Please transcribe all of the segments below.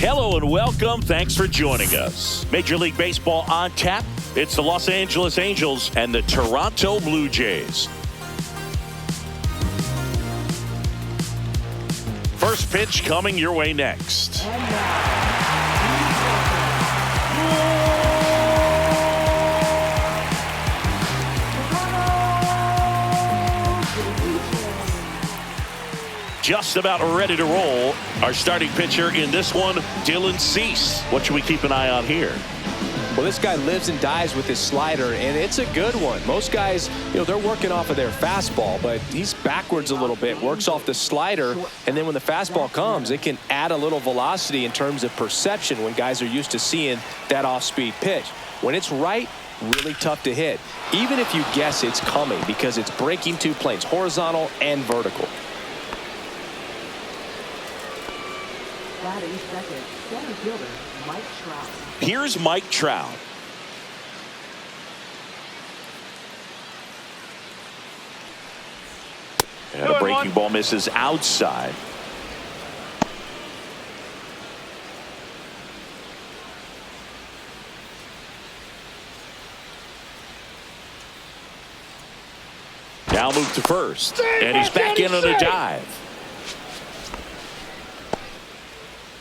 Hello and welcome. Thanks for joining us. Major League Baseball on tap. It's the Los Angeles Angels and the Toronto Blue Jays. First pitch coming your way next. Just about ready to roll. Our starting pitcher in this one, Dylan Cease. What should we keep an eye on here? Well, this guy lives and dies with his slider, and it's a good one. Most guys, they're working off of their fastball, but he's backwards a little bit, works off the slider, and then when the fastball comes, it can add a little velocity in terms of perception when guys are used to seeing that off-speed pitch. When it's right, really tough to hit, even if you guess it's coming because it's breaking two planes, horizontal and vertical. Batting second, center fielder Mike Trout. Here's Mike Trout. And a breaking ball misses outside. Now move to first. And he's back in on a dive.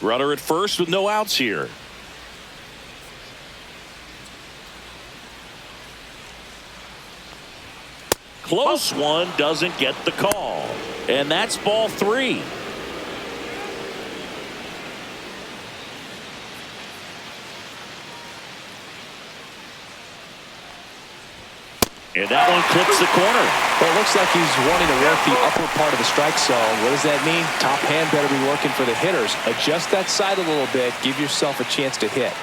Runner at first with no outs here. Close one, doesn't get the call. And that's ball 3. And that one clips the corner. Well, it looks like he's wanting to work the upper part of the strike zone. What does that mean? Top hand better be working for the hitters. Adjust that side a little bit. Give yourself a chance to hit.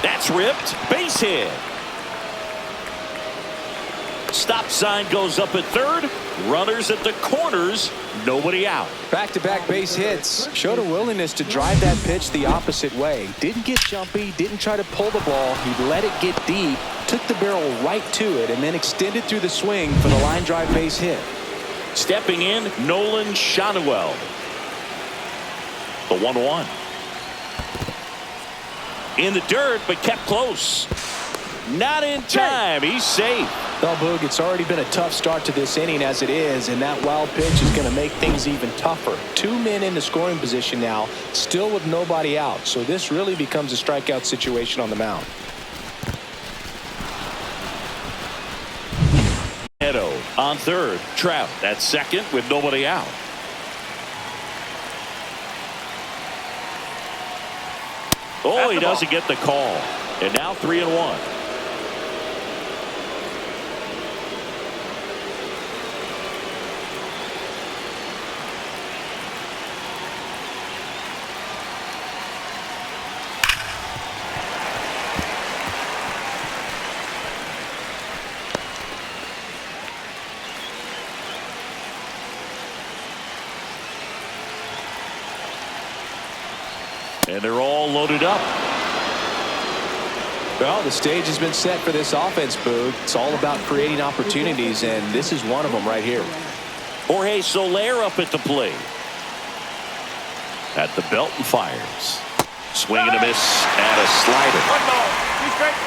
That's ripped. Base hit. Stop sign goes up at third. Runners at the corners. Nobody out. Back-to-back base hits. Showed a willingness to drive that pitch the opposite way. Didn't get jumpy. Didn't try to pull the ball. He let it get deep. Took the barrel right to it and then extended through the swing for the line drive base hit. Stepping in, Nolan Shanuel. The 1-1. In the dirt, but kept close. Not in time. He's safe. Well, Boog, it's already been a tough start to this inning as it is, and that wild pitch is going to make things even tougher. 2 men in the scoring position now, still with nobody out. So this really becomes a strikeout situation on the mound. Edo on third. Trout at second with nobody out. Oh, he doesn't get the call. And now 3-1. And they're all loaded up. Well, the stage has been set for this offense, Boog. It's all about creating opportunities, and this is one of them right here. Jorge Soler up at the plate. At the belt and fires. Swing and a miss and a slider. 1 ball. 3 strikes.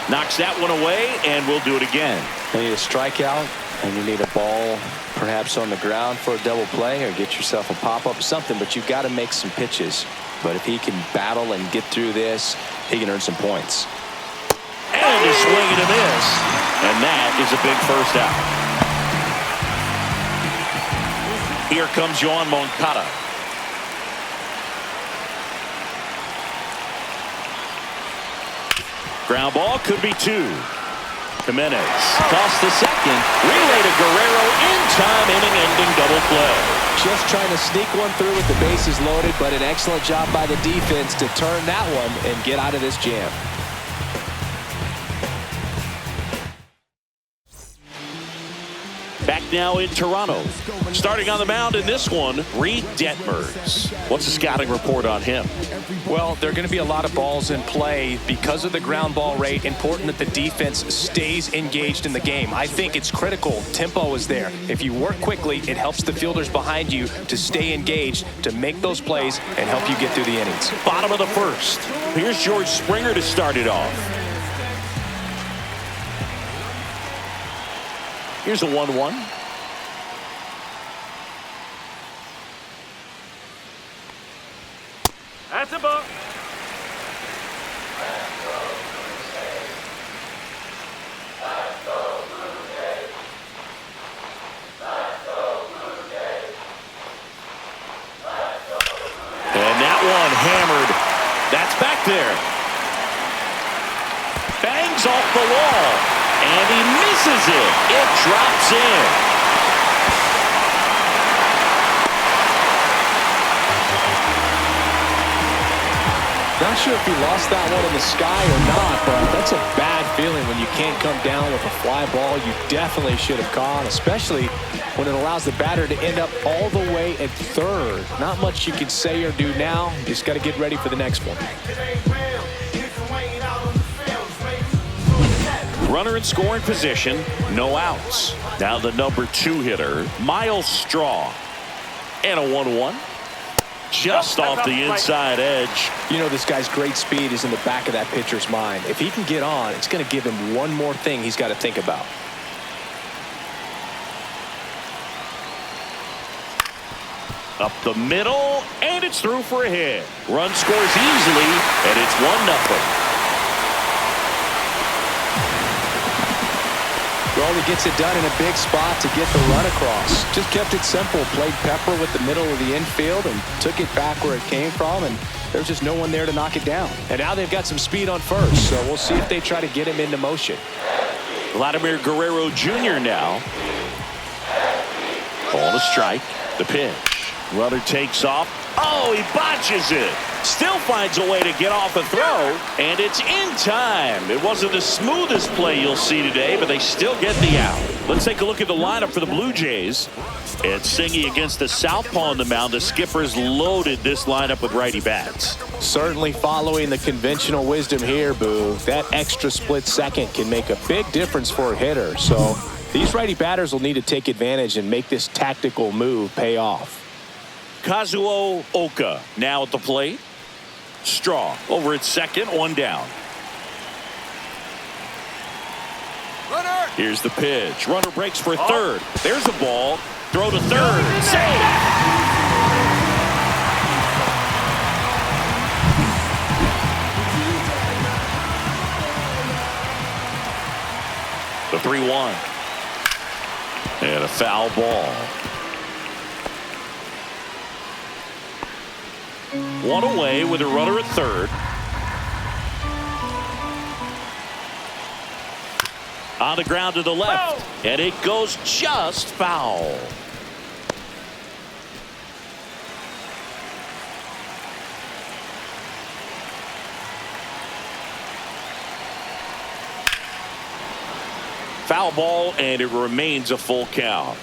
Knocks that one away, and we'll do it again. You need a strikeout, and you need a ball perhaps on the ground for a double play or get yourself a pop-up or something, but you've got to make some pitches. But if he can battle and get through this, he can earn some points. And a swing and a miss. And that is a big first out. Here comes Yoan Moncada. Ground ball could be 2. Jimenez tossed the second. Relay to Guerrero in time, inning-ending double play. Just trying to sneak one through with the bases loaded, but an excellent job by the defense to turn that one and get out of this jam. Back now in Toronto. Starting on the mound in this one, Reed Detmers. What's the scouting report on him? Well, there are going to be a lot of balls in play because of the ground ball rate. Important that the defense stays engaged in the game. I think it's critical. Tempo is there. If you work quickly, it helps the fielders behind you to stay engaged, to make those plays, and help you get through the innings. Bottom of the first. Here's George Springer to start it off. Here's a 1-1. That's a ball. And that one hammered. That's back there. Bangs off the wall. And he misses it. It drops in. Not sure if he lost that one in the sky or not, but that's a bad feeling when you can't come down with a fly ball you definitely should have caught, especially when it allows the batter to end up all the way at third. Not much you can say or do now. You just got to get ready for the next one. Runner in scoring position, no outs. Now the number 2 hitter, Miles Straw. And a 1-1. Just off the inside edge. You know, this guy's great speed is in the back of that pitcher's mind. If he can get on, it's going to give him one more thing he's got to think about. Up the middle, and it's through for a hit. Run scores easily, and it's 1-0. Well, he gets it done in a big spot to get the run across. Just kept it simple. Played pepper with the middle of the infield and took it back where it came from, and there's just no one there to knock it down. And now they've got some speed on first, so we'll see if they try to get him into motion. Vladimir Guerrero Jr. now. Ball to strike. The pitch. Runner takes off. Oh, he botches it. Still finds a way to get off a throw, and it's in time. It wasn't the smoothest play you'll see today, but they still get the out. Let's take a look at the lineup for the Blue Jays. And Singy against the southpaw on the mound. The Skippers loaded this lineup with righty bats. Certainly following the conventional wisdom here, Boo. That extra split second can make a big difference for a hitter. So these righty batters will need to take advantage and make this tactical move pay off. Kazuo Oka now at the plate. Straw over at second, 1 down. Runner. Here's the pitch. Runner breaks for third. There's a ball. Throw to third. Save. The 3-1. And a foul ball. 1 away with a runner at third. On the ground to the left. And it goes just foul. Foul ball, and it remains a full count.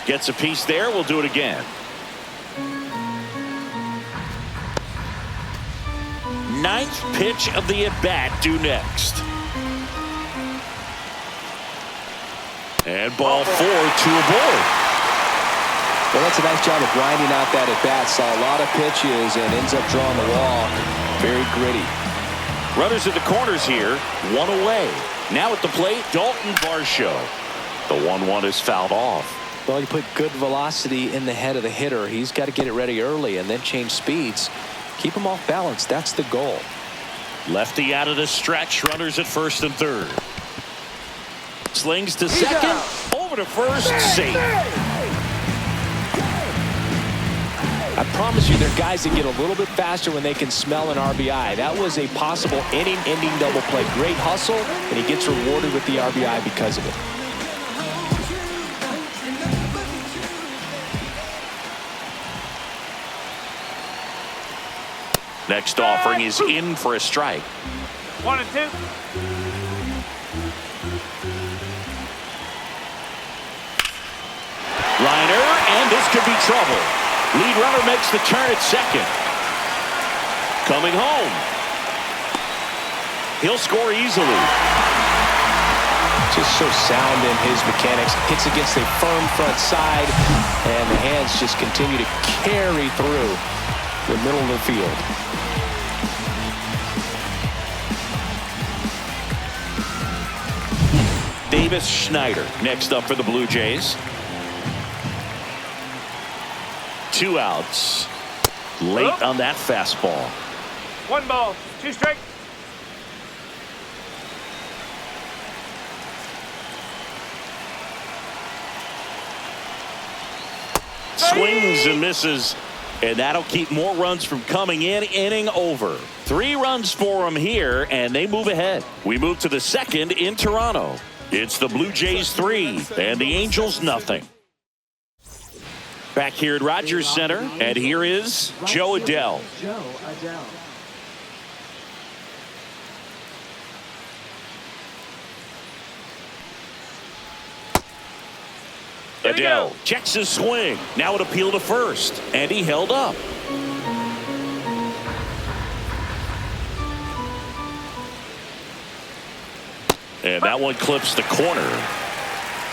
Gets a piece there. We'll do it again. Ninth pitch of the at-bat due next. And ball 4, 2 aboard. Well, that's a nice job of grinding out that at-bat. Saw a lot of pitches and ends up drawing the walk. Very gritty. Runners at the corners here. 1 away. Now at the plate, Dalton Varsho. The 1-1 is fouled off. Well, you put good velocity in the head of the hitter. He's got to get it ready early and then change speeds. Keep him off balance. That's the goal. Lefty out of the stretch. Runners at first and third. Slings to second. Over to first. Safe. I promise you, there are guys that get a little bit faster when they can smell an RBI. That was a possible inning-ending double play. Great hustle, and he gets rewarded with the RBI because of it. Next offering is in for a strike. 1-2. Liner, and this could be trouble. Lead runner makes the turn at second. Coming home. He'll score easily. Just so sound in his mechanics. Hits against a firm front side, and the hands just continue to carry through the middle of the field. Davis Schneider next up for the Blue Jays. 2 outs. Late on that fastball. 1 ball, 2 strikes. Swings and misses, and that'll keep more runs from coming in. Inning over. 3 runs for them here, and they move ahead. We move to the second in Toronto. It's the Blue Jays 3 and the Angels nothing. Back here at Rogers Center, and here is Joe Adell. Joe Adell. Adell checks his swing. Now it appealed to first, and he held up. And that one clips the corner.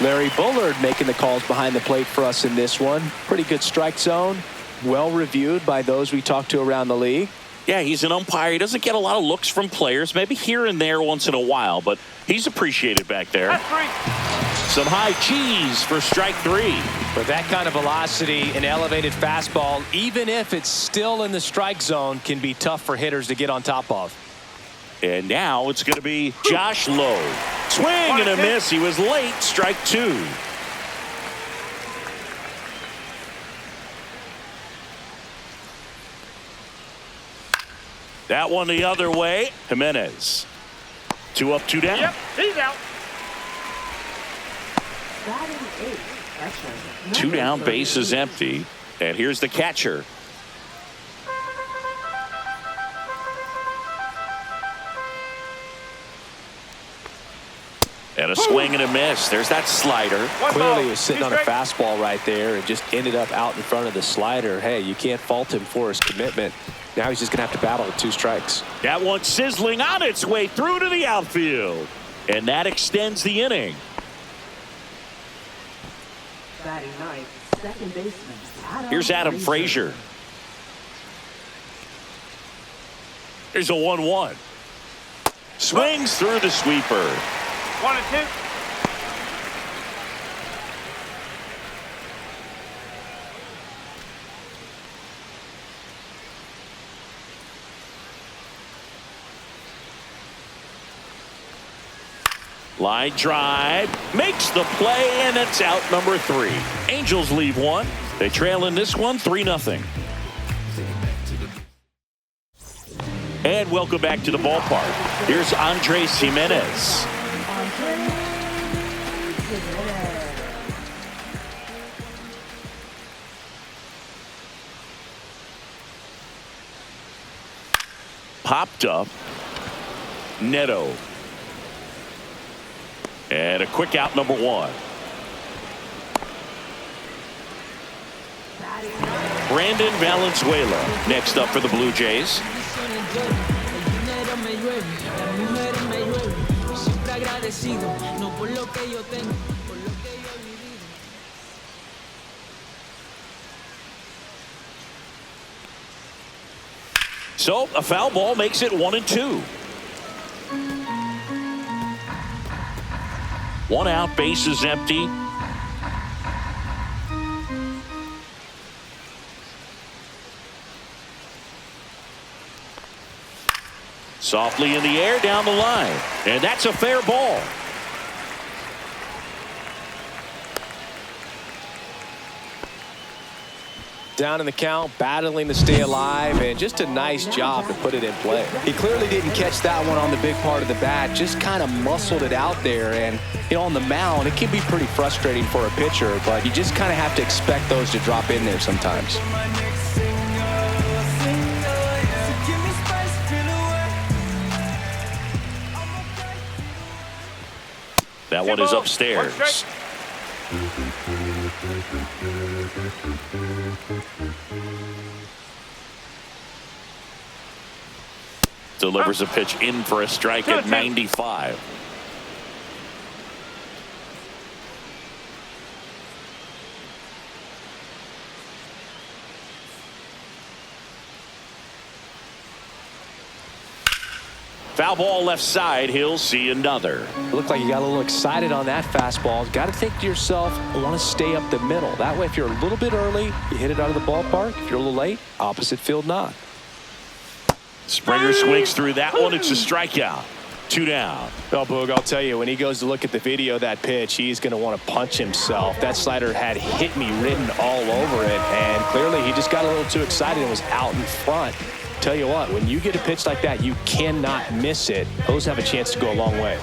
Larry Bullard making the calls behind the plate for us in this one. Pretty good strike zone. Well reviewed by those we talked to around the league. Yeah, he's an umpire. He doesn't get a lot of looks from players, maybe here and there once in a while, but he's appreciated back there. That's 3. Some high cheese for strike 3. With that kind of velocity, an elevated fastball, even if it's still in the strike zone, can be tough for hitters to get on top of. And now it's going to be Josh Lowe. Swing and a miss. He was late. Strike 2. That one the other way. Jimenez. 2 up, 2 down. Yep, he's out. Batting 8. Extra. 2 down, base is empty. And here's the catcher. And a swing and a miss. There's that slider. 1 Clearly ball, he was sitting 2 on a strikes. fastball right there and just ended up out in front of the slider. Hey, you can't fault him for his commitment. Now he's just going to have to battle with 2 strikes. That one sizzling on its way through to the outfield. And that extends the inning. Batting 9. Second baseman. Here's Adam Frazier. Here's a 1-1. Swings through the sweeper. 1-2. Line drive, makes the play, and it's out number 3. Angels leave 1. They trail in this one 3-0. And welcome back to the ballpark. Here's Andres Jimenez. Popped up. Neto. And a quick out, number 1. Brandon Valenzuela next up for the Blue Jays. So a foul ball makes it 1-2. 1 out, base is empty. Softly in the air down the line, and that's a fair ball. Down in the count, battling to stay alive, and just a nice job to put it in play. He clearly didn't catch that one on the big part of the bat, just kind of muscled it out there. And you know, on the mound, it can be pretty frustrating for a pitcher, but you just kind of have to expect those to drop in there sometimes. That Two one is balls, upstairs. 1 strike. Delivers a pitch in for a strike at 95. Foul ball left side. He'll see another. Looked like you got a little excited on that fastball. Got to think to yourself, I want to stay up the middle. That way, if you're a little bit early, you hit it out of the ballpark. If you're a little late, opposite field not. Springer swings through that one. It's a strikeout. 2 down. Well, Boog, I'll tell you, when he goes to look at the video of that pitch, he's going to want to punch himself. That slider had hit me written all over it, and clearly he just got a little too excited and was out in front. Tell you what, when you get a pitch like that, you cannot miss it. Those have a chance to go a long way.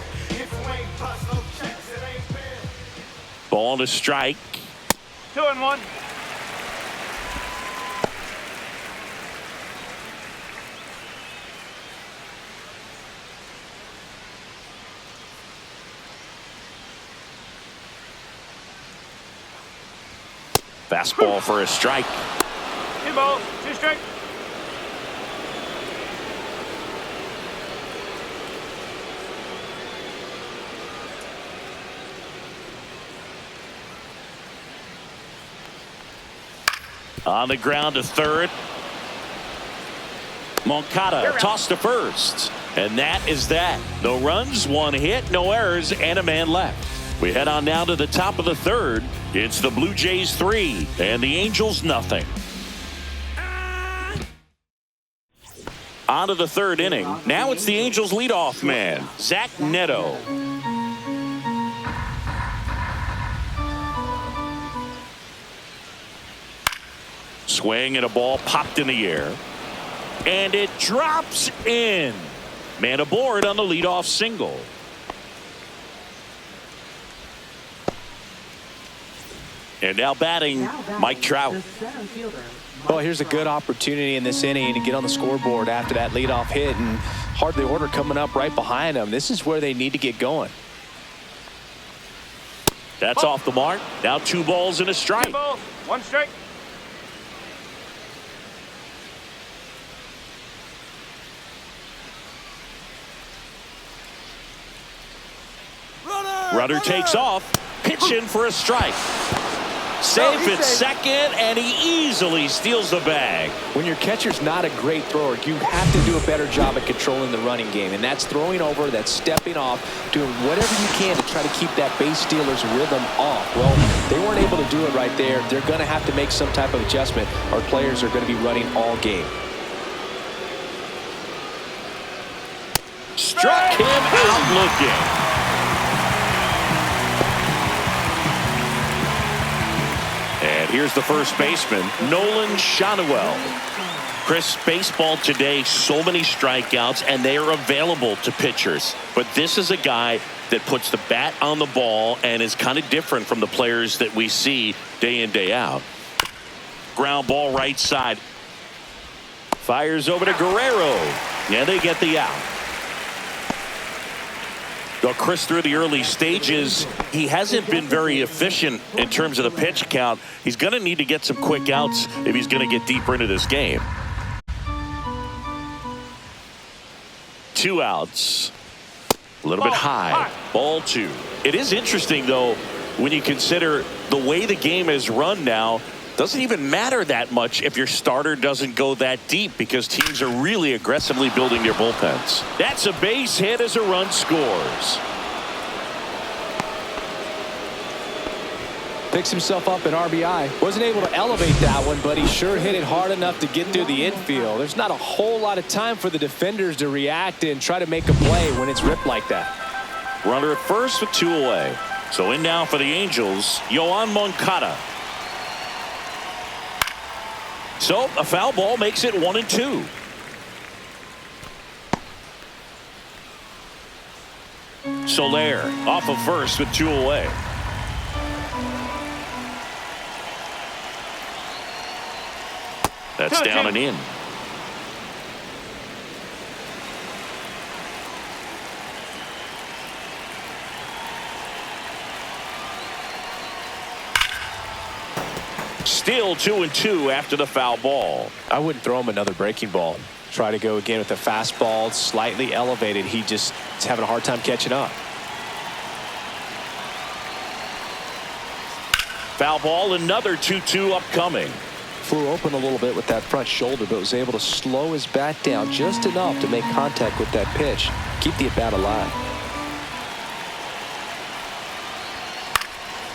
Ball to strike. 2-1. Fastball for a strike. 2 balls, 2 strikes. On the ground to third. Moncada tossed to first. And that is that. No runs, 1 hit, no errors, and a man left. We head on down to the top of the third. It's the Blue Jays 3 and the Angels nothing. On to the third inning. Now it's the Angels leadoff man, Zach Neto. Swing and a ball popped in the air. And it drops in. Man aboard on the leadoff single. And now batting, Mike Trout. Well, here's a good opportunity in this inning to get on the scoreboard after that leadoff hit, and hardly order coming up right behind them. This is where they need to get going. That's off the mark. Now 2 balls and a strike. 2 balls, 1 strike. Runner takes off. Pitch in for a strike. Safe at second, and he easily steals the bag. When your catcher's not a great thrower, you have to do a better job at controlling the running game, and that's throwing over, that's stepping off, doing whatever you can to try to keep that base stealer's rhythm off. Well, they weren't able to do it right there. They're going to have to make some type of adjustment. Our players are going to be running all game. Struck him out looking. And here's the first baseman, Nolan Schanuel. Chris, baseball today, so many strikeouts, and they are available to pitchers. But this is a guy that puts the bat on the ball and is kind of different from the players that we see day in, day out. Ground ball right side. Fires over to Guerrero. And they get the out. Well, Chris, through the early stages, he hasn't been very efficient in terms of the pitch count. He's going to need to get some quick outs if he's going to get deeper into this game. 2 outs. A little bit high. Ball 2. It is interesting, though, when you consider the way the game is run now. Doesn't even matter that much if your starter doesn't go that deep, because teams are really aggressively building their bullpens. That's a base hit as a run scores. Picks himself up an RBI. Wasn't able to elevate that one, but he sure hit it hard enough to get through the infield. There's not a whole lot of time for the defenders to react and try to make a play when it's ripped like that. Runner at first with 2 away. So in now for the Angels, Yoan Moncada. So a foul ball makes it 1-2. Soler off of first with 2 away. That's down and in. Still 2-2 after the foul ball. I wouldn't throw him another breaking ball. Try to go again with the fastball, slightly elevated. He just is having a hard time catching up. Foul ball, another 2-2 upcoming. Flew open a little bit with that front shoulder, but was able to slow his bat down just enough to make contact with that pitch. Keep the at-bat alive.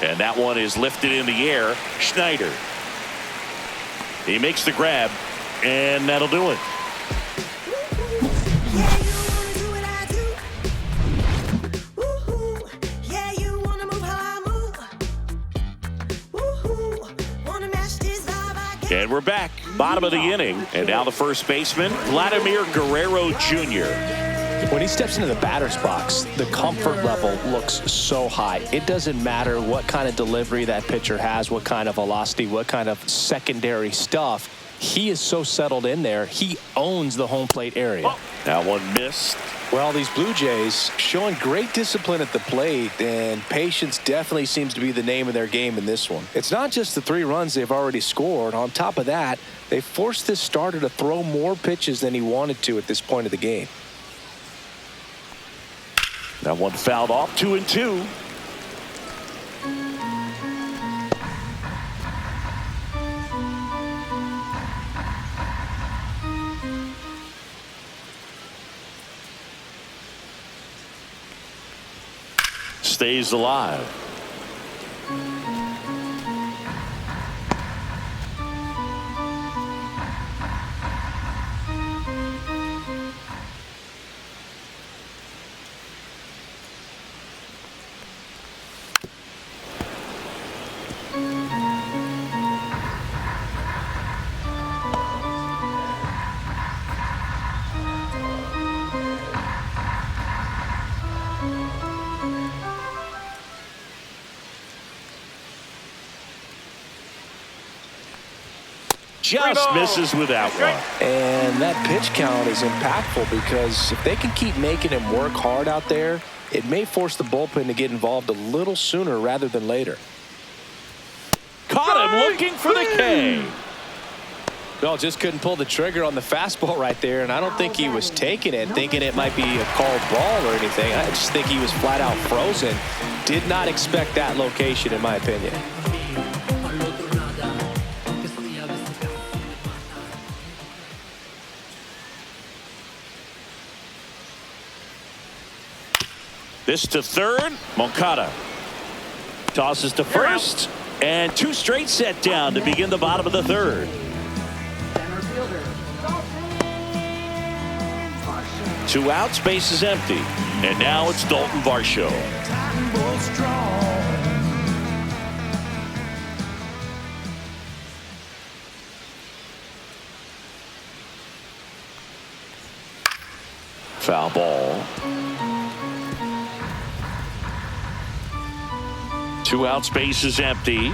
And that one is lifted in the air. Schneider. He makes the grab, and that'll do it. And we're back. Bottom of the inning. And now the first baseman, Vladimir Guerrero Jr. When he steps into the batter's box, the comfort level looks so high. It doesn't matter what kind of delivery that pitcher has, what kind of velocity, what kind of secondary stuff. He is so settled in there. He owns the home plate area. Oh, that one missed. Well, these Blue Jays showing great discipline at the plate, and patience definitely seems to be the name of their game in this one. It's not just the 3 runs they've already scored. On top of that, they forced this starter to throw more pitches than he wanted to at this point of the game. That one fouled off. 2-2. Stays alive. Just misses with that one. And that pitch count is impactful because if they can keep making him work hard out there, it may force the bullpen to get involved a little sooner rather than later. Caught him looking for the K. Well, just couldn't pull the trigger on the fastball right there, and I don't think he was taking it, thinking it might be a called ball or anything. I just think he was flat out frozen. Did not expect that location, in my opinion. This to third. Moncada tosses to first, and 2 straight set down to begin the bottom of the third. Center fielder. 2 outs, base is empty, and now it's Dalton Varsho. Foul ball. 2 outs, base is empty.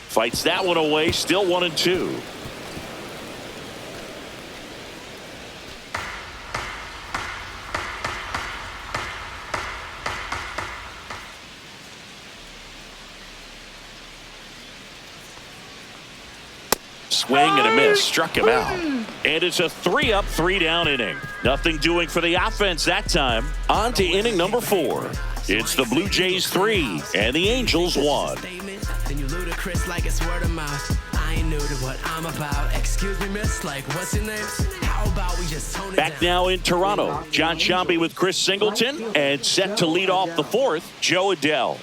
Fights that one away, still 1-2. Swing and a miss, struck him out. And it's a 3-up, 3-down inning. Nothing doing for the offense that time. On to inning number 4. It's the Blue Jays 3 and the Angels 1. Then you ludicrous like it's word of mouth. I ain't new to what I'm about. Excuse me, miss, like what's your name? How about we just tone it Back down? now in Toronto, John Sciambi with Chris Singleton, and set to lead off the 4th, Joe Adell.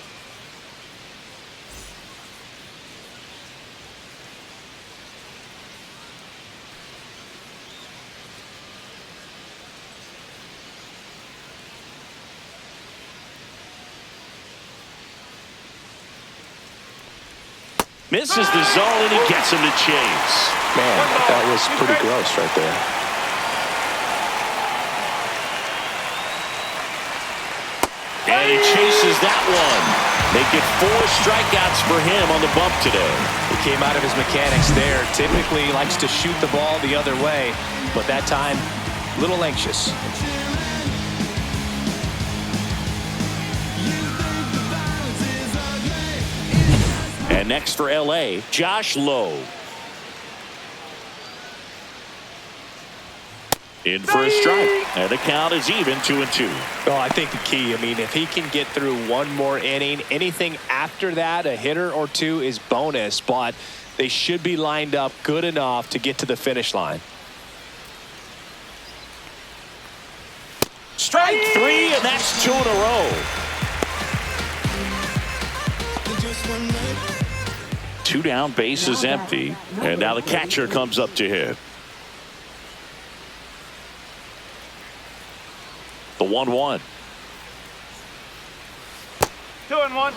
Misses the zone, and he gets him to chase. Man, that was pretty gross right there. And he chases that one. Make it 4 strikeouts for him on the bump today. He came out of his mechanics there. Typically likes to shoot the ball the other way, but that time, a little anxious. And next for LA, Josh Lowe. In for a strike. And the count is even 2-2. Well, I think the key, I mean, if he can get through one more inning, anything after that, a hitter or two is bonus, but they should be lined up good enough to get to the finish line. Strike 3, and that's 2 in a row. 2 down, base is empty, and now the catcher comes up to hit. The 1-1. 2-1.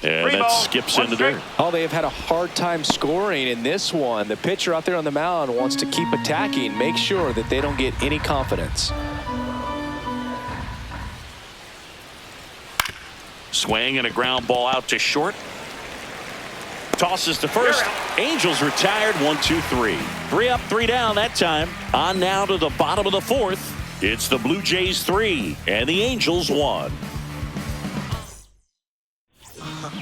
And that skips in the dirt. Oh, they have had a hard time scoring in this one. The pitcher out there on the mound wants to keep attacking, make sure that they don't get any confidence. Swing and a ground ball out to short. Tosses to first. Angels retired. 1-2-3. 3 up, 3 down that time. On now to the bottom of the 4th. It's the Blue Jays 3 and the Angels 1.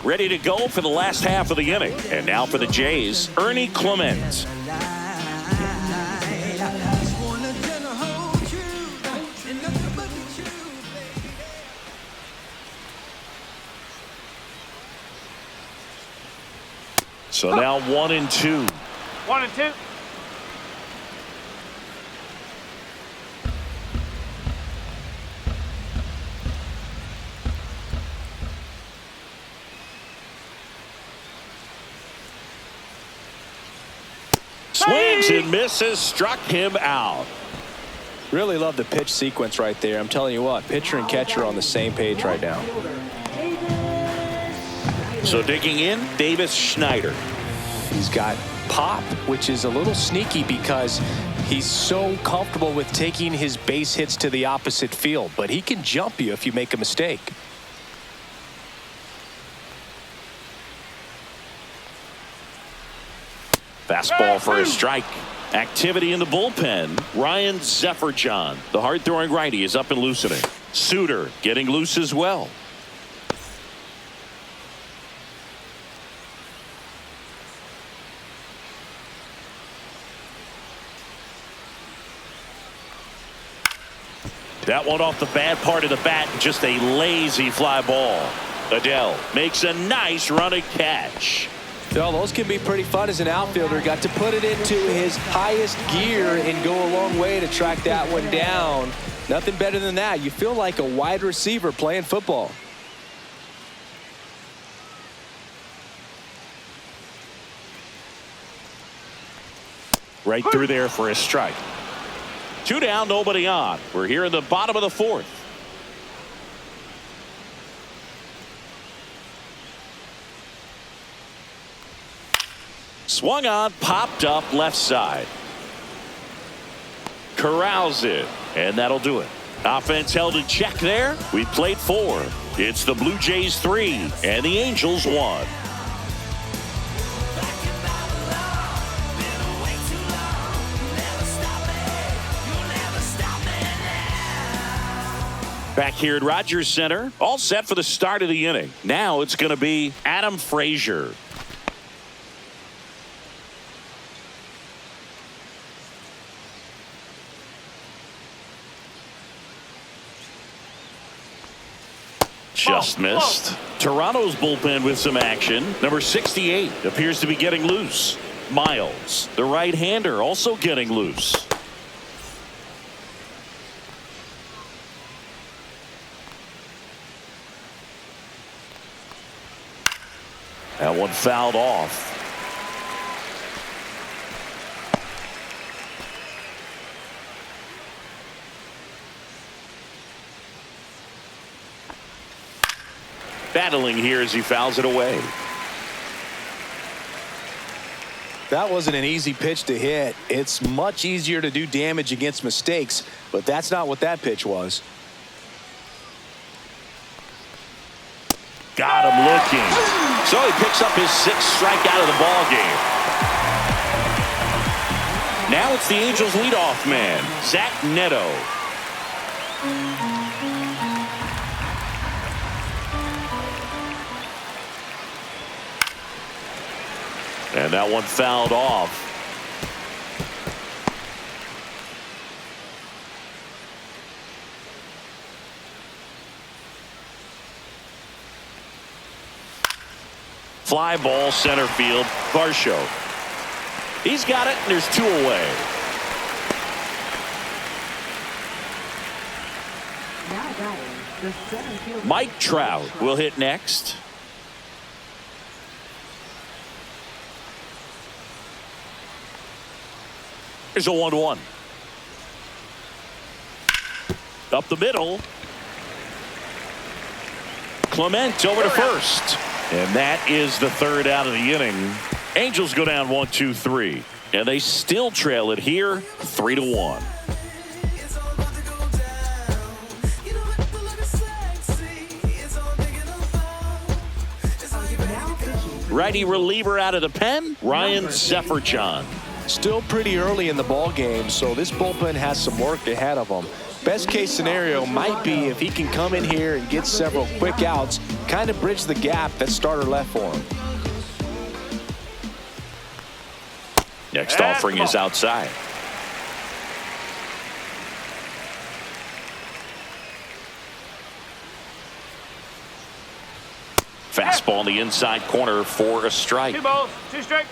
Ready to go for the last half of the inning. And now for the Jays, Ernie Clement. So now 1-2. 1-2. Swings and misses, struck him out. Really love the pitch sequence right there. I'm telling you what, pitcher and catcher are on the same page right now. So digging in, Davis Schneider. He's got pop, which is a little sneaky because he's so comfortable with taking his base hits to the opposite field, but he can jump you if you make a mistake. Fastball for a strike. Activity in the bullpen. Ryan Zefferjohn, the hard-throwing righty, is up and loosening. Suter getting loose as well. That one off the bad part of the bat, just a lazy fly ball. Adele makes a nice running catch. Well, those can be pretty fun as an outfielder. Got to put it into his highest gear and go a long way to track that one down. Nothing better than that. You feel like a wide receiver playing football. Right through there for a strike. 2 down, nobody on. We're here in the bottom of the 4th. Swung on, popped up left side. Corrals it, and that'll do it. Offense held in check there. We played 4. It's the Blue Jays 3 and the Angels 1. Back here at Rogers Center, all set for the start of the inning. Now it's going to be Adam Frazier. Just missed. Toronto's bullpen with some action. Number 68 appears to be getting loose. Miles, the right-hander, also getting loose. That one fouled off. Battling here as he fouls it away. That wasn't an easy pitch to hit. It's much easier to do damage against mistakes, but that's not what that pitch was. Got him looking. So he picks up his 6th strikeout of the ball game. Now it's the Angels leadoff man, Zach Neto. And that one fouled off. Fly ball center field, Varsho. He's got it, and there's 2 away. Now batting, the center fielder. Mike Trout will hit next. Here's a 1-1. Up the middle. Clement over to first. And that is the 3rd out of the inning. Angels go down 1-2-3. And they still trail it here 3-1. Righty reliever out of the pen, Ryan Sefferchon. Still pretty early in the ball game, so this bullpen has some work ahead of them. Best case scenario might be if he can come in here and get several quick outs, kind of bridge the gap that starter left for him. Next offering is outside. Fastball in the inside corner for a strike. 2 balls, 2 strikes.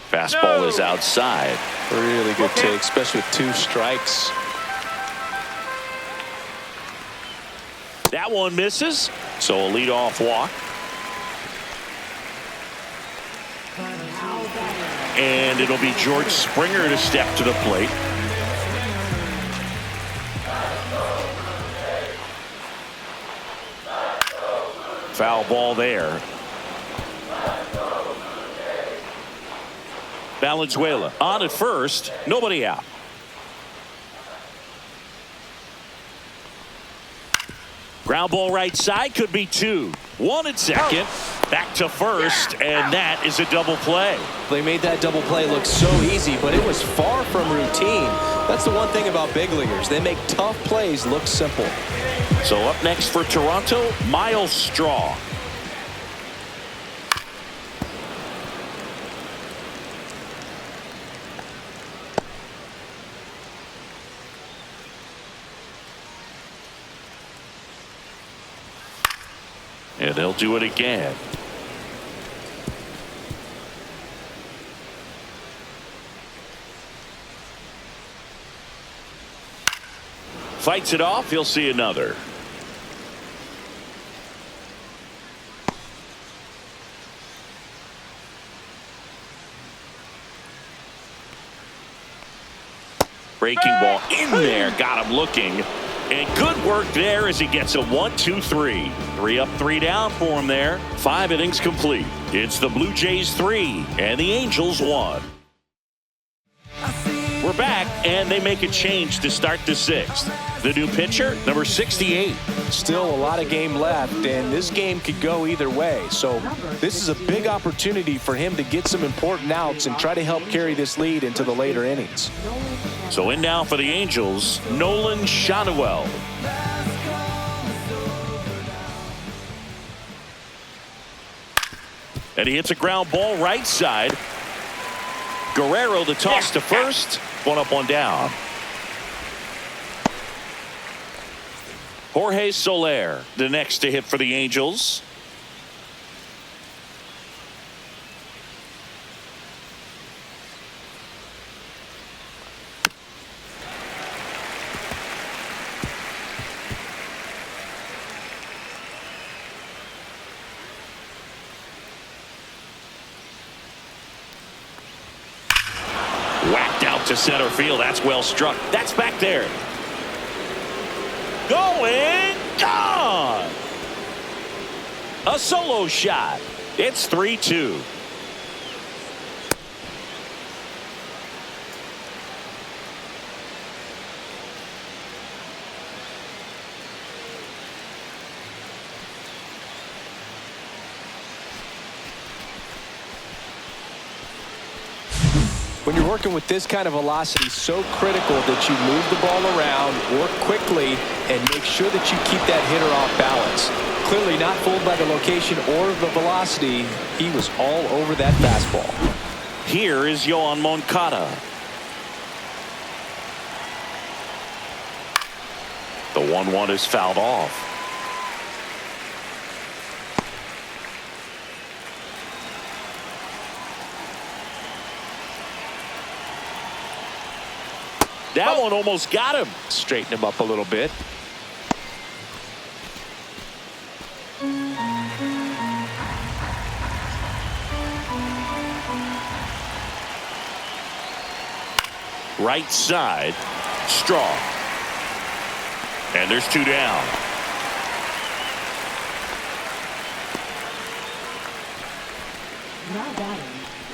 Fastball is outside. Really good take, especially with 2 strikes. That one misses, so a leadoff walk. And it'll be George Springer to step to the plate. Foul ball there. Valenzuela on at first, nobody out. Ground ball right side, could be 2. 1 at second, back to first, and that is a double play. They made that double play look so easy, but it was far from routine. That's the one thing about big leaguers. They make tough plays look simple. So up next for Toronto, Miles Straw. And they'll do it again. Fights it off. He'll see another. Breaking ball in there. Got him looking. And good work there as he gets a 1-2-3. 3 up, 3 down for him there. 5 innings complete. It's the Blue Jays 3 and the Angels 1. We're back, and they make a change to start the 6th. The new pitcher, number 68. Still a lot of game left, and this game could go either way. So this is a big opportunity for him to get some important outs and try to help carry this lead into the later innings. So in now for the Angels, Nolan Shotwell. And he hits a ground ball right side. Guerrero the toss to first. 1 up, 1 down. Jorge Soler, the next to hit for the Angels. Whacked out to center field. That's well struck. That's back there. Going, gone. A solo shot. It's 3-2. When you're working with this kind of velocity, so critical that you move the ball around, work quickly, and make sure that you keep that hitter off balance. Clearly not fooled by the location or the velocity. He was all over that fastball. Here is Yoan Moncada. The 1-1 is fouled off. That one almost got him. Straighten him up a little bit. Right side, strong. And there's 2 down. Now batting,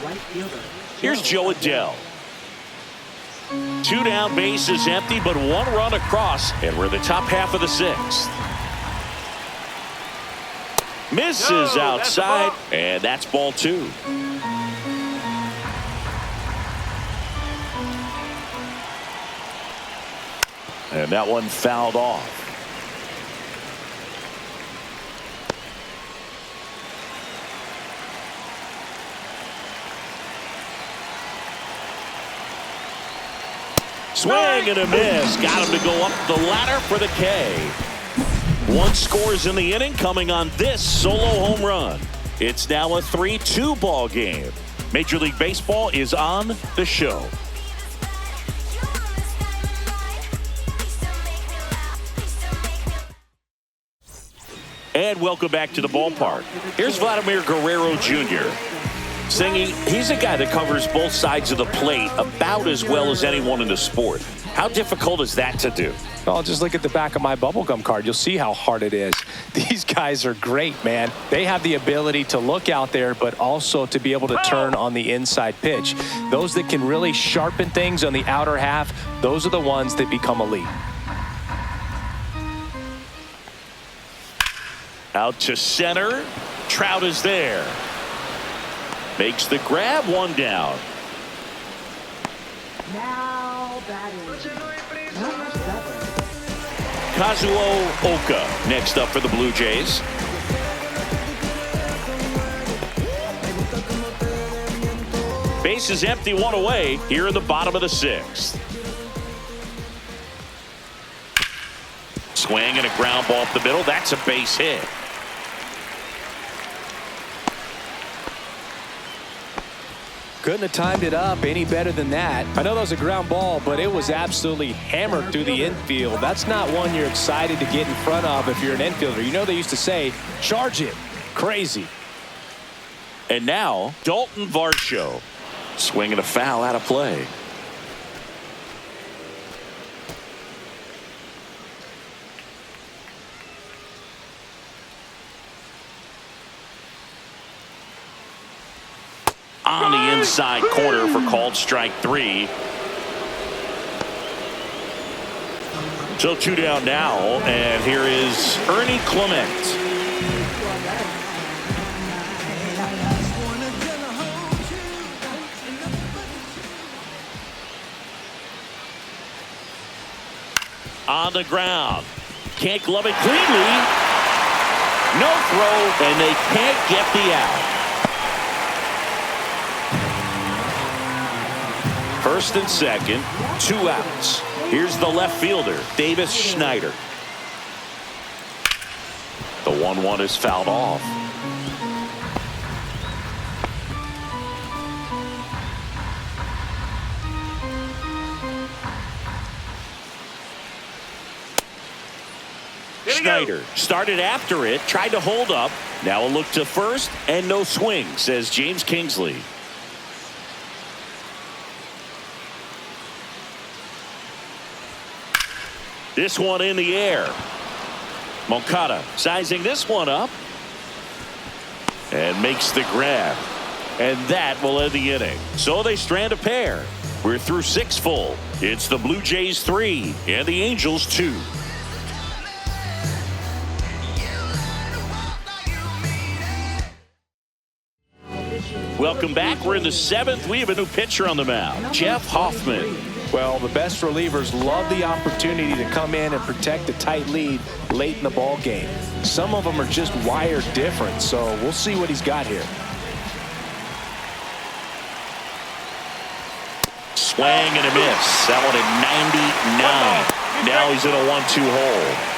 right fielder. Here's Joe Adele. 2 down, bases empty, but 1 run across, and we're in the top half of the 6th. Misses outside, and that's ball 2. And that one fouled off. Swing and a miss. Got him to go up the ladder for the K. 1 scores in the inning, coming on this solo home run. It's now a 3-2 ball game. Major League Baseball is on the show. And welcome back to the ballpark. Here's Vladimir Guerrero Jr. Singy, he's a guy that covers both sides of the plate about as well as anyone in the sport. How difficult is that to do? Well, just look at the back of my bubblegum card. You'll see how hard it is. These guys are great, man. They have the ability to look out there, but also to be able to turn on the inside pitch. Those that can really sharpen things on the outer half, those are the ones that become elite. Out to center. Trout is there. Makes the grab, 1 down. Now batting, number 7. Kazuo Oka next up for the Blue Jays. Base is empty, 1 away here in the bottom of the 6th. Swing and a ground ball up the middle. That's a base hit. Couldn't have timed it up any better than that. I know that was a ground ball, but it was absolutely hammered through the infield. That's not one you're excited to get in front of if you're an infielder. You know they used to say, charge it. Crazy. And now, Dalton Varsho. Swinging a foul out of play. On the inside corner for called strike 3. So 2 down now, and here is Ernie Clement. On the ground. Can't glove it cleanly. No throw, and they can't get the out. First and second, 2 outs. Here's the left fielder, Davis Schneider. The 1-1 is fouled off. Schneider started after it, tried to hold up. Now a look to first, and no swing, says James Kingsley. This one in the air. Moncada sizing this one up. And makes the grab. And that will end the inning. So they strand a pair. We're through 6 full. It's the Blue Jays 3 and the Angels 2. Edition Welcome back. We're in the 7th. We have a new pitcher on the mound, Jeff Hoffman. Well, the best relievers love the opportunity to come in and protect a tight lead late in the ball game. Some of them are just wired different, so we'll see what he's got here. Swing and a miss. That one at 99. Now he's in a 1-2 hole.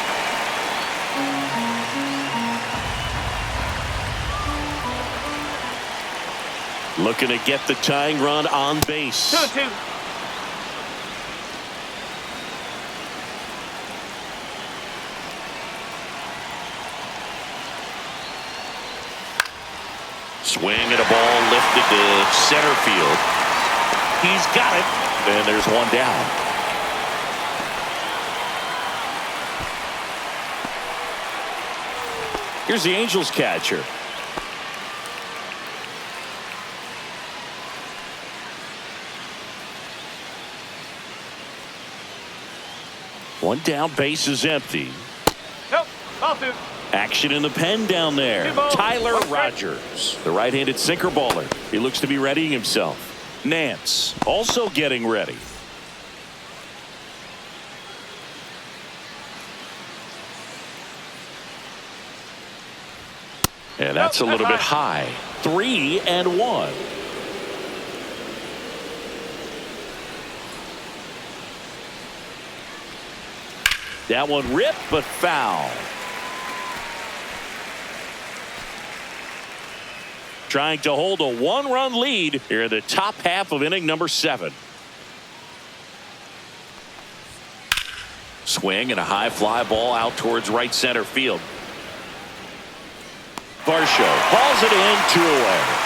Looking to get the tying run on base. 2-2. Swing and a ball lifted to center field. He's got it. And there's one down. Here's the Angels catcher. One down, base is empty. Nope. Ball 2. Action in the pen down there. Tyler Rogers, the right-handed sinker baller. He looks to be readying himself. Nance also getting ready. And that's a little bit high. 3-1. That one ripped, but foul. Trying to hold a 1-run lead here in the top half of inning number 7. Swing and a high fly ball out towards right center field. Varsho hauls it in, 2 away.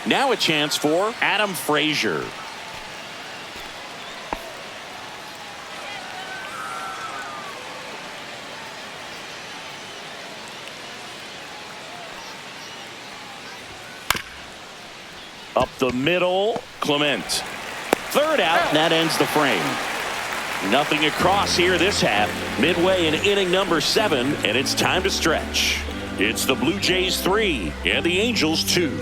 Now a chance for Adam Frazier. Up the middle, Clement. Third out, and that ends the frame. Nothing across here this half. Midway in inning number 7, and it's time to stretch. It's the Blue Jays 3 and the Angels 2.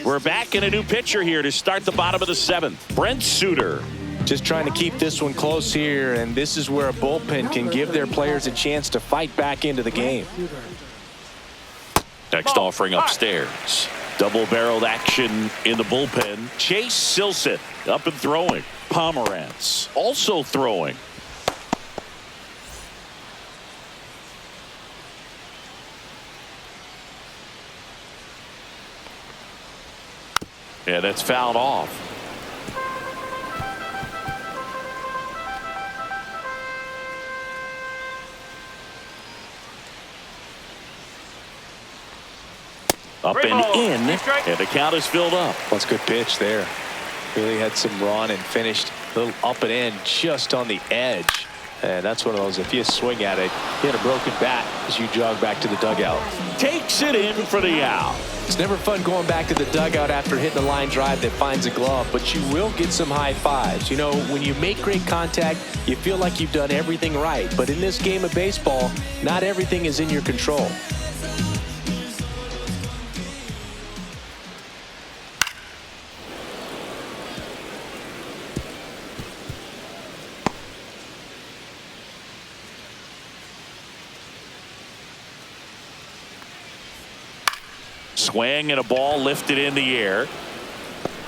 We're back in a new pitcher here to start the bottom of the 7th. Brent Suter. Just trying to keep this one close here, and this is where a bullpen can give their players a chance to fight back into the game. Next offering upstairs. Double-barreled action in the bullpen. Chase Silseth up and throwing. Pomerantz also throwing. Yeah, that's fouled off. Up and in, and the count is filled up. That's a good pitch there. Really had some run and finished a little up and in just on the edge. And that's one of those, if you swing at it, you hit a broken bat as you jog back to the dugout. Takes it in for the out. It's never fun going back to the dugout after hitting a line drive that finds a glove, but you will get some high fives. You know, when you make great contact, you feel like you've done everything right. But in this game of baseball, not everything is in your control. Swing and a ball lifted in the air.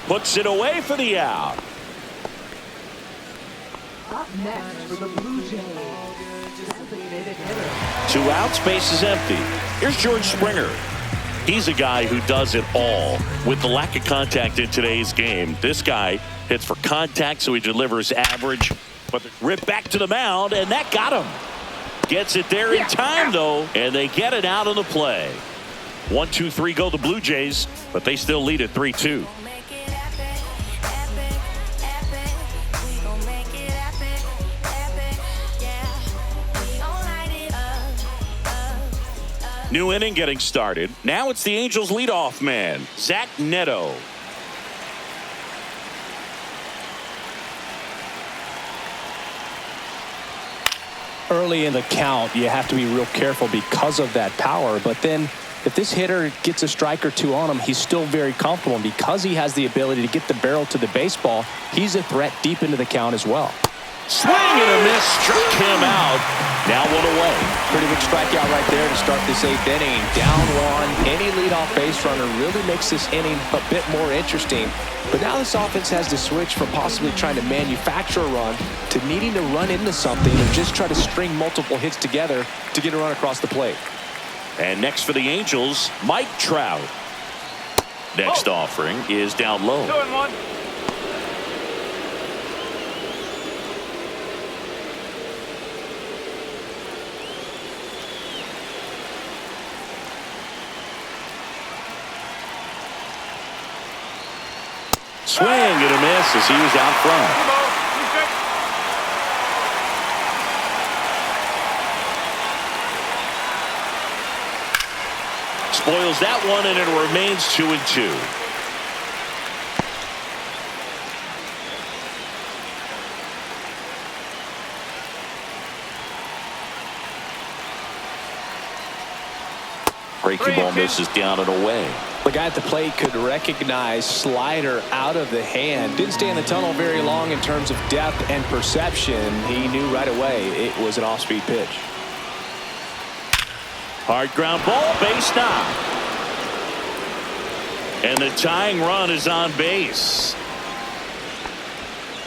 Puts it away for the out. Up next for the Blue Jays, designated hitter. 2 outs, base is empty. Here's George Springer. He's a guy who does it all. With the lack of contact in today's game, this guy hits for contact, so he delivers average. But ripped back to the mound, and that got him. Gets it there in time, though, and they get it out of the play. 1-2-3 go the Blue Jays, but they still lead at 3-2. New inning getting started. Now it's the Angels leadoff man, Zach Neto. early in the count, you have to be real careful because of that power. But then if this hitter gets a strike or two on him, he's still very comfortable. And because he has the ability to get the barrel to the baseball, he's a threat deep into the count as well. Swing and a miss, struck him out. Now 1 away. Pretty big strikeout right there to start this 8th inning. Down 1. Any leadoff base runner really makes this inning a bit more interesting. But now this offense has to switch from possibly trying to manufacture a run to needing to run into something and just try to string multiple hits together to get a run across the plate. And next for the Angels, Mike Trout. Next offering is down low. 2-1. Swing and a miss as he was out front. Spoils that one, and it remains 2-2. Breaking ball misses down and away. The guy at the plate could recognize slider out of the hand. Didn't stay in the tunnel very long in terms of depth and perception. He knew right away it was an off-speed pitch. Hard ground ball, base knock. And the tying run is on base.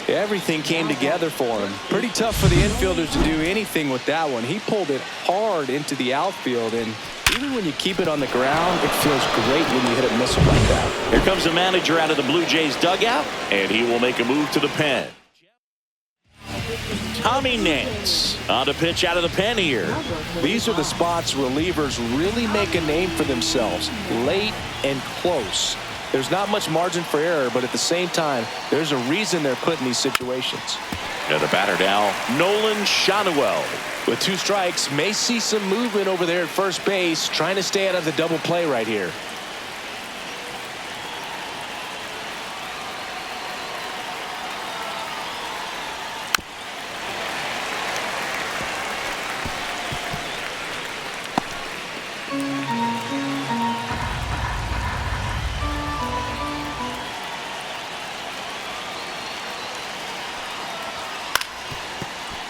Everything came together for him. Pretty tough for the infielders to do anything with that one. He pulled it hard into the outfield, and even when you keep it on the ground, it feels great when you hit a missile like that. Here comes the manager out of the Blue Jays dugout, and he will make a move to the pen. Tommy Nance on the pitch out of the pen here. These are the spots relievers really make a name for themselves, late and close. There's not much margin for error, but at the same time, there's a reason they're put in these situations. And the batter now, Nolan Shotwell. With 2 strikes, may see some movement over there at first base, trying to stay out of the double play right here.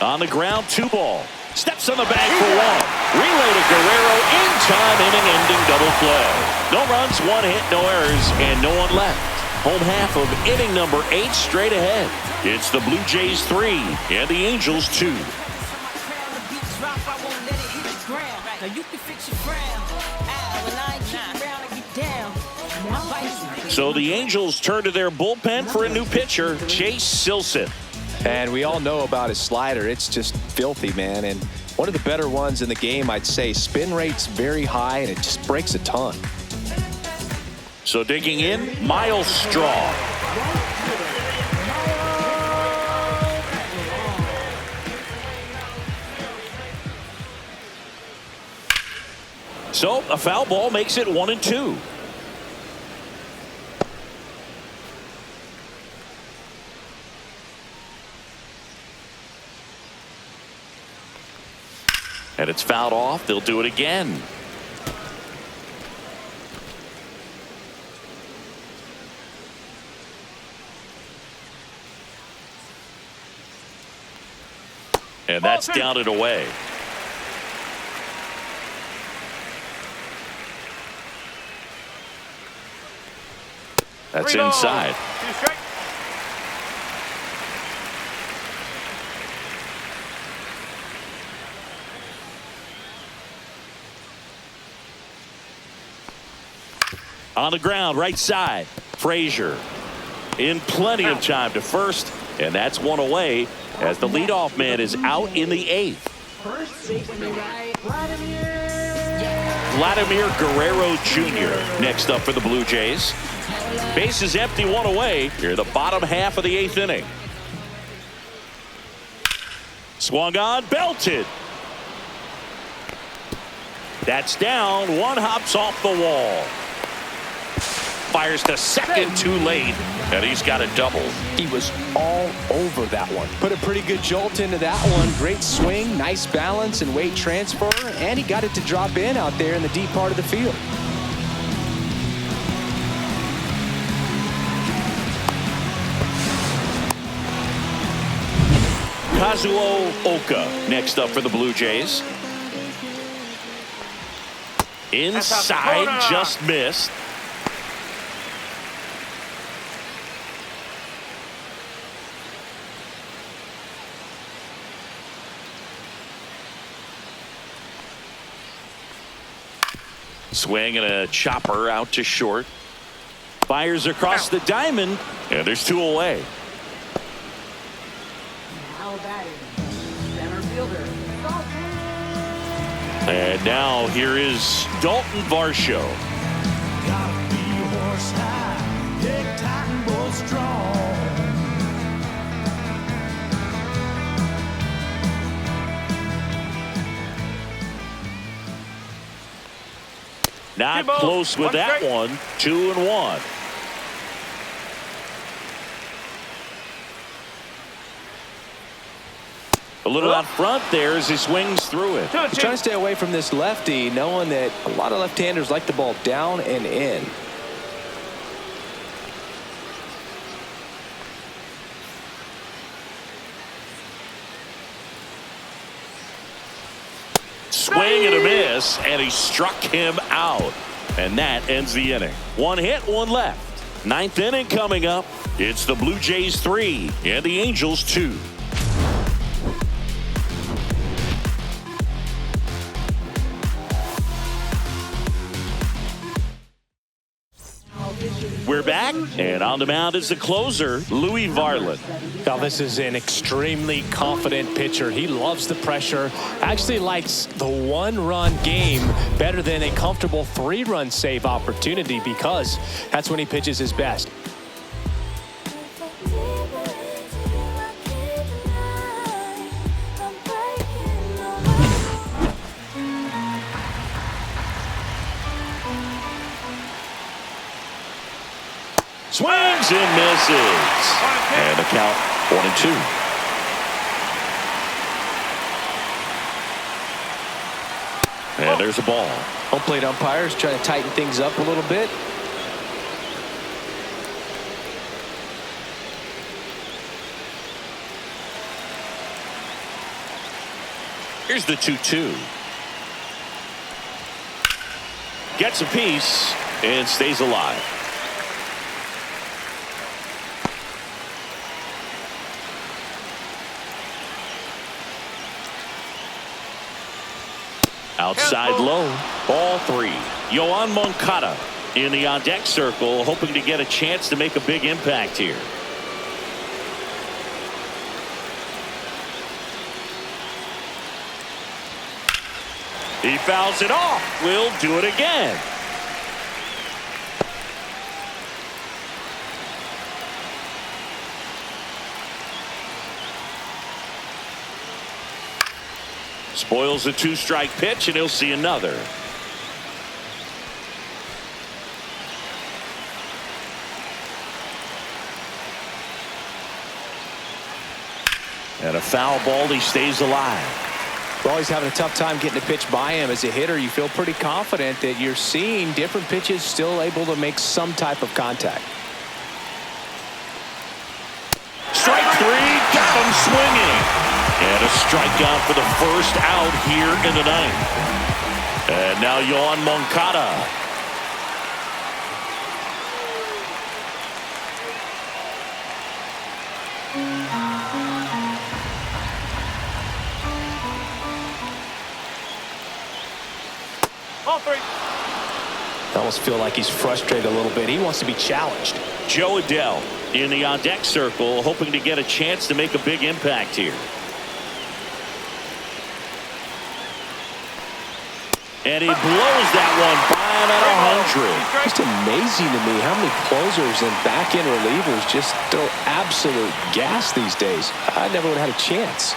On the ground, 2 ball. Steps on the bag for 1. Relay to Guerrero in time, inning-ending double play. No runs, 1 hit, no errors, and no one left. Home half of inning number 8 straight ahead. It's the Blue Jays 3 and the Angels 2. So the Angels turn to their bullpen for a new pitcher, Chase Silseth. And we all know about his slider. It's just filthy, man. And one of the better ones in the game, I'd say. Spin rate's very high, and it just breaks a ton. So digging in, Miles Straw. So a foul ball makes it 1-2. And it's fouled off. They'll do it again. And that's down and away. That's inside. 2 strikes. On the ground, right side. Frazier in plenty of time to first, and that's 1 away as the leadoff man is out in the 8th. First baseman, Vladimir Guerrero Jr. next up for the Blue Jays. Base is empty, 1 away. Here the bottom half of the 8th inning. Swung on, belted. That's down. 1 hops off the wall. fires to second too late, and he's got a double. He was all over that one. Put a pretty good jolt into that one. Great swing, nice balance and weight transfer, and he got it to drop in out there in the deep part of the field. Kazuo Oka next up for the Blue Jays. Inside, just missed. Swing and a chopper out to short. Fires across the diamond, and there's 2 away. Now batting, center fielder, Dalton. And now here is Dalton Varsho. Gotta be horse high, big tight and bull strong. Not close with that one. 2-1. A little out front there as he swings through it. He's trying to stay away from this lefty, knowing that a lot of left-handers like the ball down and in. Swing and a miss, and he struck him out. And that ends the inning. 1 hit, 1 left. 9th inning coming up. It's the Blue Jays 3 and the Angels 2. We're back, and on the mound is the closer, Louis Varland. Now, this is an extremely confident pitcher. He loves the pressure, actually likes the 1-run game better than a comfortable 3-run save opportunity because that's when he pitches his best. Swings and misses. And the count 1-2. And there's a ball. Home plate umpires trying to tighten things up a little bit. Here's the 2-2. Gets a piece and stays alive. Outside low, ball 3. Yoan Moncada in the on-deck circle, hoping to get a chance to make a big impact here. He fouls it off. We'll do it again. Spoils a 2-strike pitch, and he'll see another. And a foul ball, he stays alive. Well, he's having a tough time getting a pitch by him. As a hitter, you feel pretty confident that you're seeing different pitches still able to make some type of contact. Strike 3, got him swinging. And a strikeout for the first out here in the 9th. And now Yoan Moncada. Ball 3. I almost feel like he's frustrated a little bit. He wants to be challenged. Joe Adell in the on-deck circle, hoping to get a chance to make a big impact here. And he blows that one by at 100. Just amazing to me how many closers and back-end relievers just throw absolute gas these days. I never would have had a chance.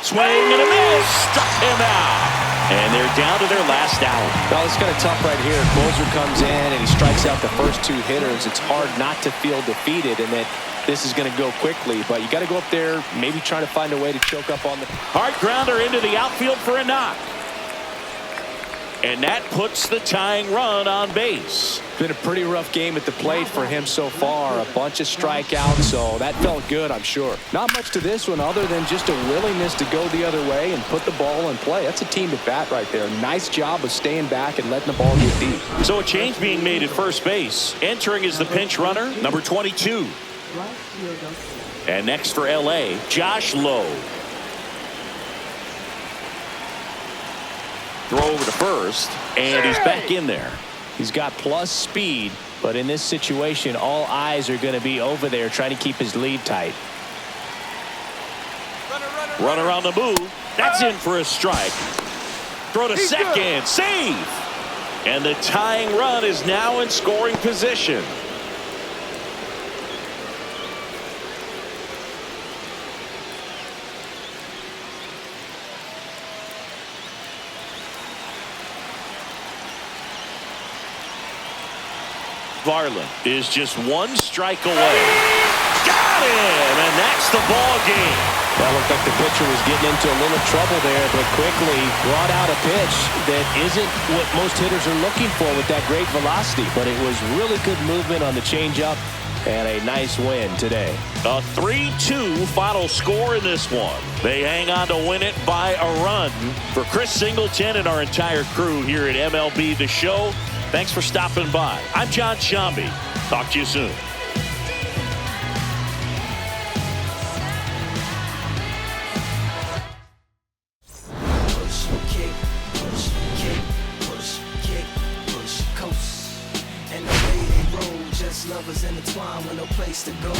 Swing and a miss. Struck him out. And they're down to their last out. Well, it's kind of tough right here. Closer comes in and he strikes out the first two hitters. It's hard not to feel defeated and that this is going to go quickly. But you got to go up there, maybe trying to find a way to choke up on the Hard grounder into the outfield for a knock. And that puts the tying run on base. Been a pretty rough game at the plate for him so far. A bunch of strikeouts, so that felt good, I'm sure. Not much to this one other than just a willingness to go the other way and put the ball in play. That's a team at bat right there. Nice job of staying back and letting the ball get deep. So a change being made at first base. Entering is the pinch runner, number 22. And next for LA, Josh Lowe. Throw over to first, and he's back in there. He's got plus speed, but in this situation, all eyes are going to be over there trying to keep his lead tight. Runner on the move. That's in for a strike. Throw to second. Save. And the tying run is now in scoring position. Varland is just one strike away. Got him, and that's the ball game. That looked like the pitcher was getting into a little trouble there, but quickly brought out a pitch that isn't what most hitters are looking for with that great velocity, but it was really good movement on the changeup and a nice win today. A 3-2 final score in this one. They hang on to win it by a run. For Chris Singleton and our entire crew here at MLB The Show, thanks for stopping by. I'm John Shambi. Talk to you soon. Push, kick, push, kick, push, kick, push, coast. And the way they roll, just lovers intertwined with no place to go.